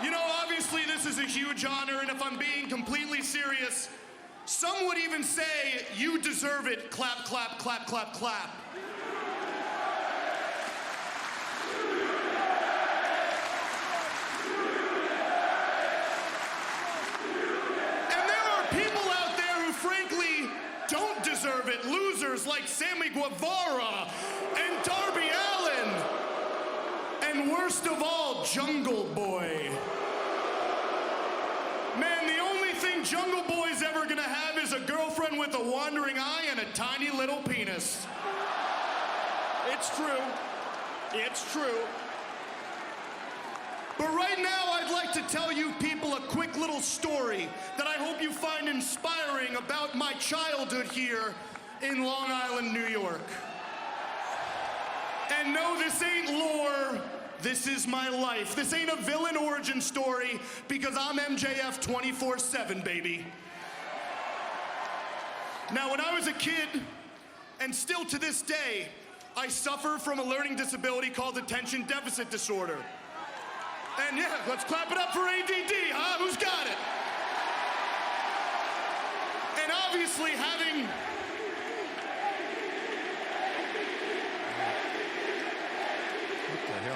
You know, obviously this is a huge honor, and if I'm being completely serious, some would even say, you deserve it, clap, clap, clap, clap, clap. And there are people out there who frankly don't deserve it, losers like Sammy Guevara and Darby Allin, and worst of all, Jungle Boy. Man, the only thing Jungle Boy's ever gonna have is a girlfriend with a wandering eye and a tiny little penis. It's true. It's true. But right now, I'd like to tell you people a quick little story that I hope you find inspiring about my childhood here in Long Island, New York. And no, this ain't lore. This is my life. This ain't a villain origin story because I'm MJF 24/7, baby. Now, when I was a kid, and still to this day, I suffer from a learning disability called attention deficit disorder. And yeah, let's clap it up for ADD, huh? Who's got it? And obviously having...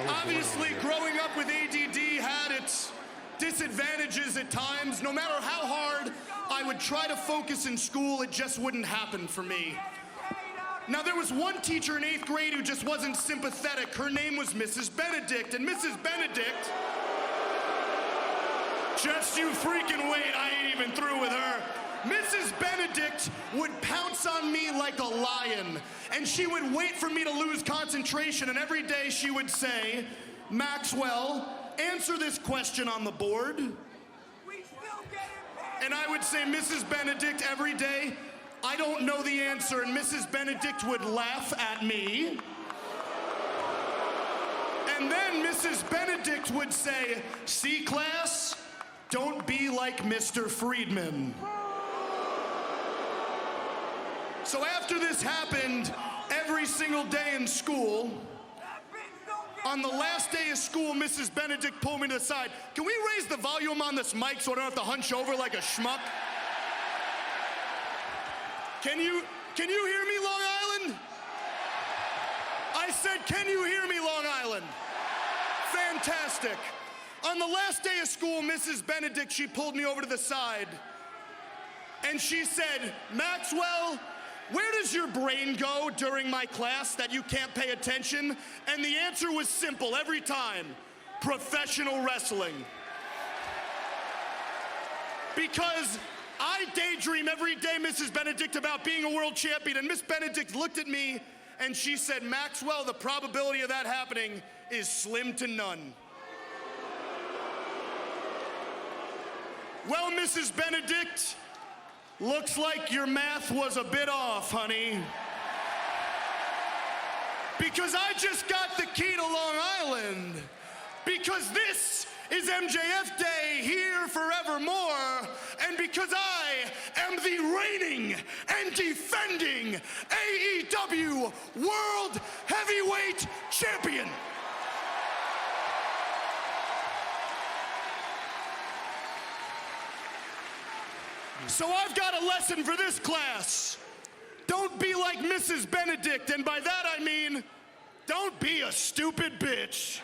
Obviously, growing up with ADD had its disadvantages at times. No matter how hard I would try to focus in school, it just wouldn't happen for me. Now, there was one teacher in 8th grade who just wasn't sympathetic. Her name was Mrs. Benedict, and Mrs. Benedict... Just you freaking wait, I ain't even through with her. Mrs. Benedict would pounce on me like a lion, and she would wait for me to lose concentration, and every day she would say, Maxwell, answer this question on the board. And I would say, Mrs. Benedict, every day, I don't know the answer, and Mrs. Benedict would laugh at me. And then Mrs. Benedict would say, see, class, don't be like Mr. Friedman. So after this happened, every single day in school, on the last day of school, Mrs. Benedict pulled me to the side. Can we raise the volume on this mic so I don't have to hunch over like a schmuck? Can you hear me, Long Island? I said, can you hear me, Long Island? Fantastic. On the last day of school, Mrs. Benedict, she pulled me over to the side, and she said, Maxwell, where does your brain go during my class that you can't pay attention? And the answer was simple every time, professional wrestling. Because I daydream every day, Mrs. Benedict, about being a world champion, and Miss Benedict looked at me and she said, Maxwell, the probability of that happening is slim to none. Well, Mrs. Benedict, looks like your math was a bit off, honey. Because I just got the key to Long Island. Because this is MJF Day here forevermore. And because I am the reigning and defending AEW World Heavyweight Champion. So I've got a lesson for this class. Don't be like Mrs. Benedict, and by that I mean, don't be a stupid bitch.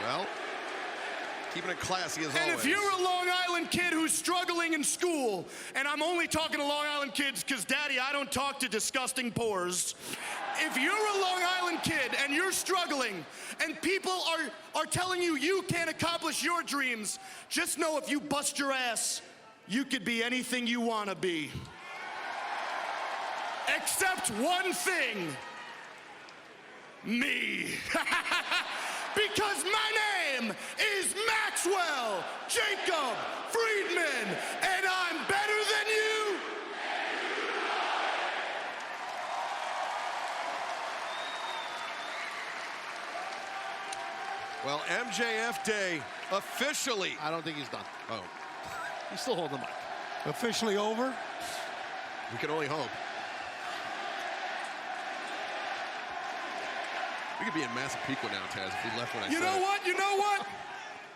Well, keeping it classy as always. And if you're a Long Island kid who's struggling in school, and I'm only talking to Long Island kids because, Daddy, I don't talk to disgusting pores. If you're a Long Island kid and you're struggling and people are telling you you can't accomplish your dreams, just know if you bust your ass, you could be anything you want to be. Except one thing. Me. Because my name is Maxwell Jacob Friedman, and I'm better than you. Well, MJF Day officially. I don't think he's done. Oh, He's still holding the mic. Officially over? We can only hope. We could be in Massapequa now, Taz, if we left when I said You know what?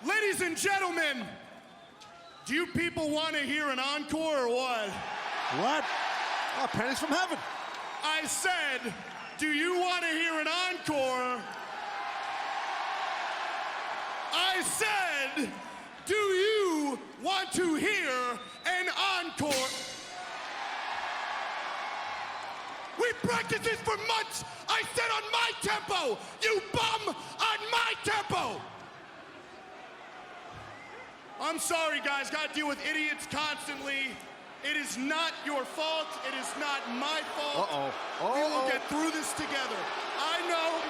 Ladies and gentlemen, do you people want to hear an encore or what? What? Oh, pennies from heaven. I said, do you want to hear an encore? I said, do you want to hear an encore? We practiced this for months. I said on my tempo, you bum, on my tempo. I'm sorry, guys, gotta deal with idiots constantly. It is not your fault. It is not my fault. We will get through this together. I know.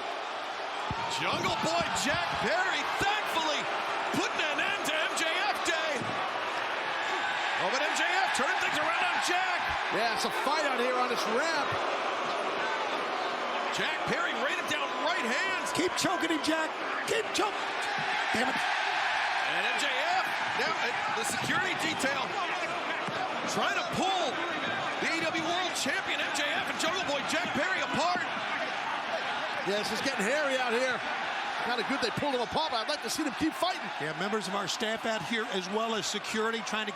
Jungle Boy Jack Perry, thankfully, putting an end to MJF Day. Oh, but MJF turning things around on Jack. Yeah, it's a fight out here on this ramp. Jack Perry rated down right hands. Keep choking him, Jack. Keep choking. Damn it. And MJF, now the security detail, trying to pull the AEW World Champion MJF and Jungle Boy Jack Perry apart. Yeah, this is getting hairy out here. Kind of good they pulled them apart, but I'd like to see them keep fighting. Yeah, members of our staff out here as well as security trying to